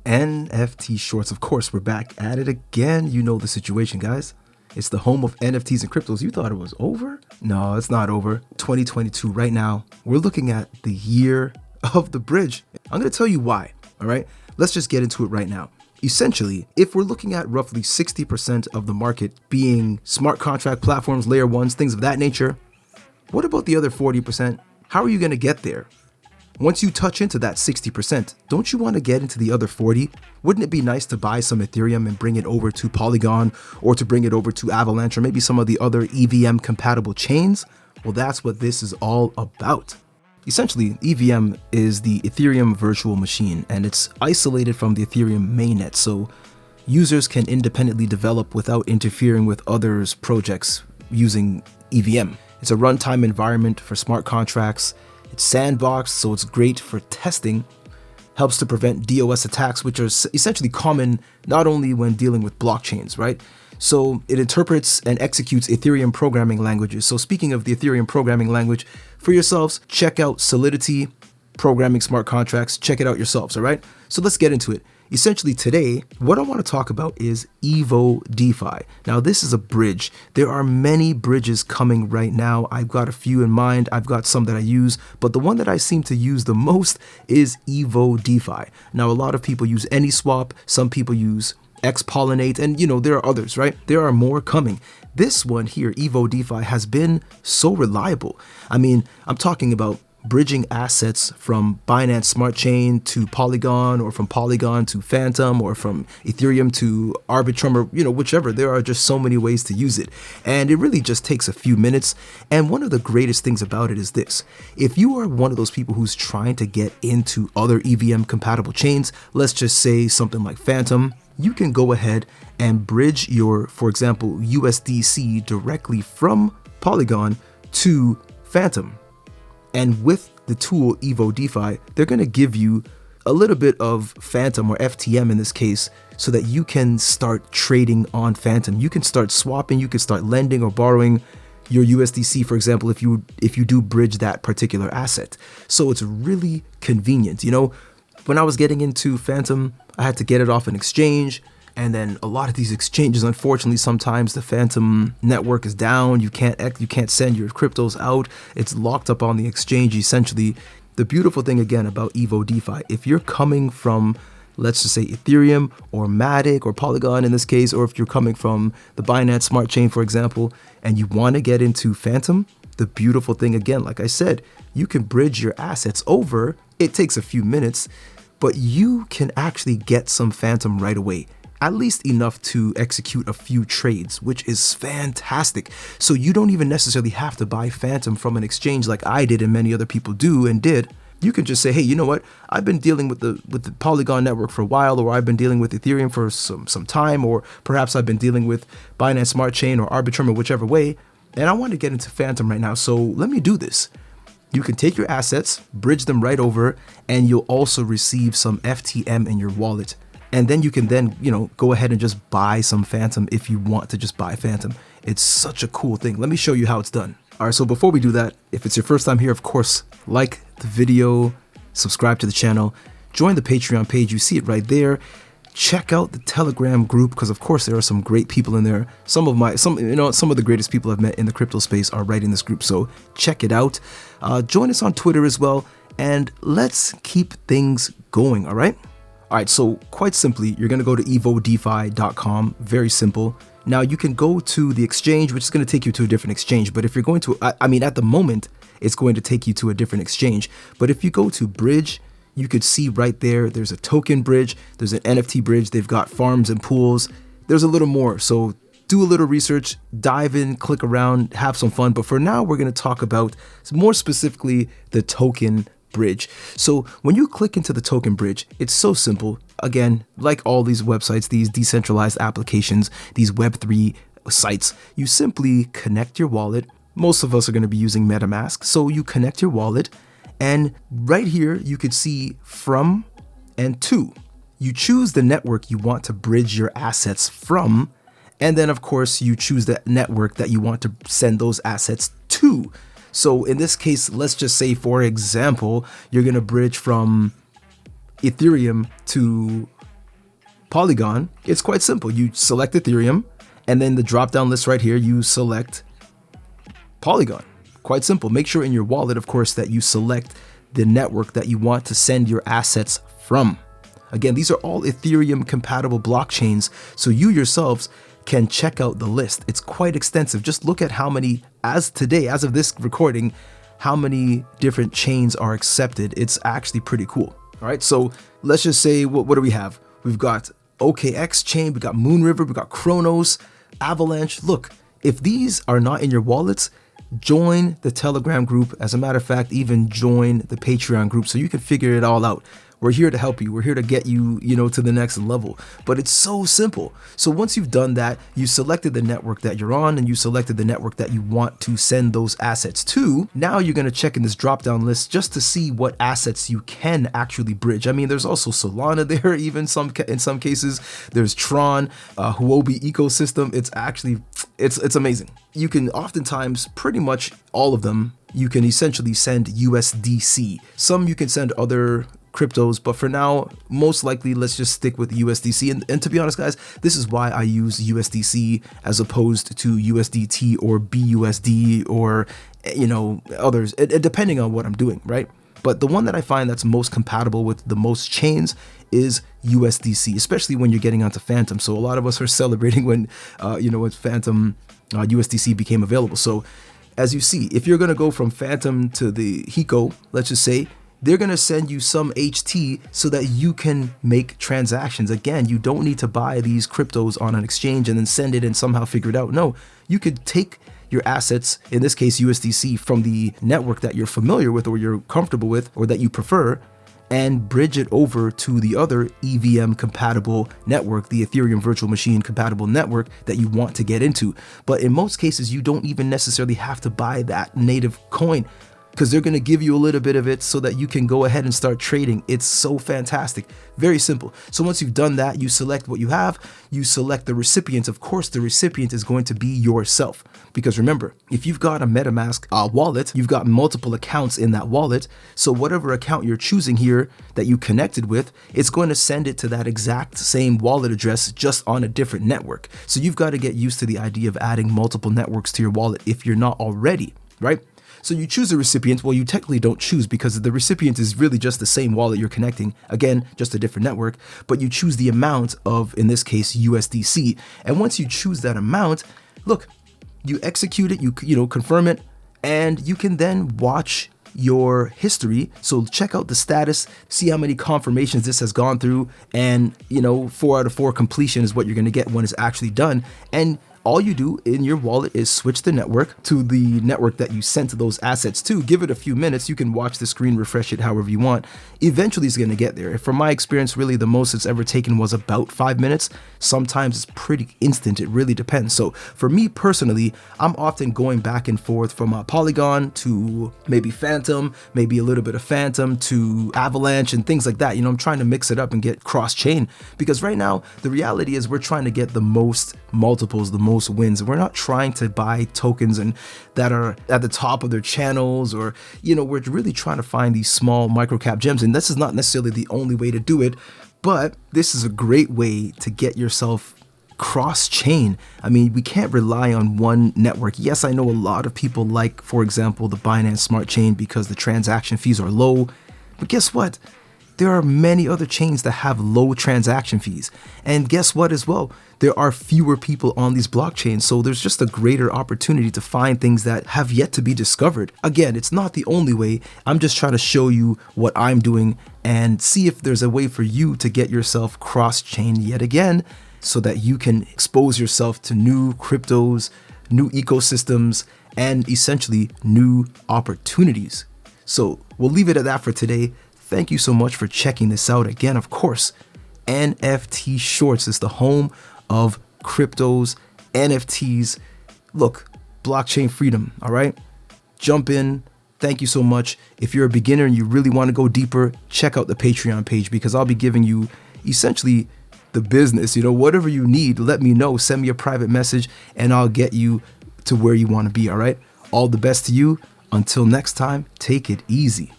NFT Shorts. Of course, we're back at it again. You know the situation, guys. It's the home of NFTs and cryptos. You thought it was over? No, it's not over. 2022 right now. We're looking at the year of the bridge. I'm going to tell you why, all right? Let's just get into it right now. Essentially, if we're looking at roughly 60% of the market being smart contract platforms, layer ones, things of that nature, what about the other 40%? How are you going to get there? Once you touch into that 60%, don't you want to get into the other 40? Wouldn't it be nice to buy some Ethereum and bring it over to Polygon or to bring it over to Avalanche or maybe some of the other EVM compatible chains? Well, that's what this is all about. Essentially, EVM is the Ethereum virtual machine and it's isolated from the Ethereum mainnet, so users can independently develop without interfering with others' projects using EVM. It's a runtime environment for smart contracts. It's sandboxed, so it's great for testing, helps to prevent DOS attacks, which are essentially common not only when dealing with blockchains, right? So it interprets and executes Ethereum programming languages. So speaking of the Ethereum programming language, for yourselves, check out Solidity Programming Smart Contracts. Check it out yourselves, all right? So let's get into it. Essentially today, what I want to talk about is EVODeFi. Now this is a bridge. There are many bridges coming right now. I've got a few in mind. I've got some that I use, but the one that I seem to use the most is EVODeFi. Now a lot of people use AnySwap, some people use Xpollinate, and there are others, right? There are more coming. This one here, EVODeFi, has been so reliable. I mean, I'm talking about bridging assets from Binance Smart Chain to Polygon, or from Polygon to Fantom, or from Ethereum to Arbitrum, or whichever. There are just so many ways to use it, and it really just takes a few minutes. And one of the greatest things about it is this: if you are one of those people who's trying to get into other EVM compatible chains, let's just say something like Fantom, you can go ahead and bridge your, for example, USDC directly from Polygon to Fantom. And with the tool EVODeFi, they're going to give you a little bit of Fantom, or FTM in this case, so that you can start trading on Fantom. You can start swapping, you can start lending or borrowing your USDC, for example, if you do bridge that particular asset. So it's really convenient. When I was getting into Fantom, I had to get it off an exchange. And then a lot of these exchanges, unfortunately, sometimes the Fantom network is down. You can't send your cryptos out. It's locked up on the exchange, essentially. The beautiful thing, again, about EVODeFi, if you're coming from, let's just say, Ethereum or Matic or Polygon in this case, or if you're coming from the Binance Smart Chain, for example, and you want to get into Fantom, the beautiful thing, again, like I said, you can bridge your assets over. It takes a few minutes, but you can actually get some Fantom right away. At least enough to execute a few trades, which is fantastic. So you don't even necessarily have to buy Fantom from an exchange like I did and many other people do and did. You can just say, hey, you know what? I've been dealing with the Polygon network for a while, or I've been dealing with Ethereum for some time, or perhaps I've been dealing with Binance Smart Chain or Arbitrum, or whichever way, and I want to get into Fantom right now, so let me do this. You can take your assets, bridge them right over, and you'll also receive some FTM in your wallet. And then you can go ahead and just buy some Fantom if you want to just buy Fantom. It's such a cool thing. Let me show you how it's done. All right, so before we do that, if it's your first time here, of course, like the video, subscribe to the channel, join the Patreon page. You see it right there. Check out the Telegram group, because of course there are some great people in there. Some of the greatest people I've met in the crypto space are right in this group, so check it out. Join us on Twitter as well, and let's keep things going, all right? All right, so quite simply, you're going to go to evodefi.com. Very simple. Now you can go to the exchange, which is going to take you to a different exchange. But if you're going to, at the moment, it's going to take you to a different exchange. But if you go to bridge, you could see right there, there's a token bridge, there's an NFT bridge, they've got farms and pools. There's a little more. So do a little research, dive in, click around, have some fun. But for now, we're going to talk about more specifically the token bridge. So when you click into the token bridge, it's so simple. Again, like all these websites, these decentralized applications, these Web3 sites, you simply connect your wallet. Most of us are going to be using MetaMask. So you connect your wallet, and right here you could see from and to. You choose the network you want to bridge your assets from, and then of course you choose the network that you want to send those assets to. So in this case, let's just say, for example, you're going to bridge from Ethereum to Polygon, it's quite simple. You select Ethereum, and then the drop-down list right here, you select Polygon. Quite simple. Make sure in your wallet, of course, that you select the network that you want to send your assets from. Again, these are all Ethereum compatible blockchains, so you yourselves can check out the list. It's quite extensive. Just look at how many, as of this recording, how many different chains are accepted. It's actually pretty cool. All right, so let's just say, what do we have? We've got OKX chain, we got Moonriver, we got Chronos, Avalanche. Look, if these are not in your wallets, join the Telegram group. As a matter of fact, even join the Patreon group so you can figure it all out. We're here to help you. We're here to get you, to the next level. But it's so simple. So once you've done that, you selected the network that you're on and you selected the network that you want to send those assets to. Now you're going to check in this drop-down list just to see what assets you can actually bridge. I mean, there's also Solana there, even in some cases. There's Tron, Huobi ecosystem. It's amazing. You can oftentimes, pretty much all of them, you can essentially send USDC. Some you can send other cryptos, but for now, most likely, let's just stick with USDC. And to be honest, guys, this is why I use USDC as opposed to USDT or BUSD or, others, depending on what I'm doing, right? But the one that I find that's most compatible with the most chains is USDC, especially when you're getting onto Fantom. So a lot of us are celebrating when, when Fantom USDC became available. So as you see, if you're going to go from Fantom to the Hiko, let's just say, they're going to send you some HT so that you can make transactions. Again, you don't need to buy these cryptos on an exchange and then send it and somehow figure it out. No, you could take your assets, in this case USDC, from the network that you're familiar with or you're comfortable with or that you prefer, and bridge it over to the other EVM compatible network, the Ethereum virtual machine compatible network that you want to get into. But in most cases, you don't even necessarily have to buy that native coin, because they're going to give you a little bit of it so that you can go ahead and start trading. It's so fantastic. Very simple. So once you've done that, you select what you have, you select the recipient. Of course, the recipient is going to be yourself. Because remember, if you've got a MetaMask wallet, you've got multiple accounts in that wallet. So whatever account you're choosing here that you connected with, it's going to send it to that exact same wallet address, just on a different network. So you've got to get used to the idea of adding multiple networks to your wallet if you're not already, right? So you choose a recipient. Well, you technically don't choose because the recipient is really just the same wallet you're connecting. Again, just a different network, but you choose the amount of, in this case, USDC. And once you choose that amount, look, you execute it, you confirm it, and you can then watch your history. So check out the status, see how many confirmations this has gone through, and 4 out of 4 completion is what you're going to get when it's actually done. And all you do in your wallet is switch the network to the network that you sent those assets to. Give it a few minutes. You can watch the screen, refresh it however you want. Eventually it's going to get there. From my experience, really the most it's ever taken was about 5 minutes. Sometimes it's pretty instant. It really depends. So for me personally, I'm often going back and forth from Polygon to maybe Fantom, maybe a little bit of Fantom to Avalanche and things like that. I'm trying to mix it up and get cross-chain, because right now the reality is we're trying to get the most multiples, the most wins. We're not trying to buy tokens and that are at the top of their channels, or we're really trying to find these small micro cap gems. And this is not necessarily the only way to do it, but this is a great way to get yourself cross-chain. I mean, we can't rely on one network. Yes, I know a lot of people like, for example, the Binance Smart Chain because the transaction fees are low, but guess what? There are many other chains that have low transaction fees. And guess what as well? There are fewer people on these blockchains, so there's just a greater opportunity to find things that have yet to be discovered. Again, it's not the only way. I'm just trying to show you what I'm doing and see if there's a way for you to get yourself cross-chain yet again, so that you can expose yourself to new cryptos, new ecosystems, and essentially new opportunities. So we'll leave it at that for today. Thank you so much for checking this out. Again, of course, NFT Shorts is the home of cryptos, NFTs. Look, blockchain freedom, all right? Jump in. Thank you so much. If you're a beginner and you really want to go deeper, check out the Patreon page, because I'll be giving you essentially the business. Whatever you need, let me know. Send me a private message and I'll get you to where you want to be, all right? All the best to you. Until next time, take it easy.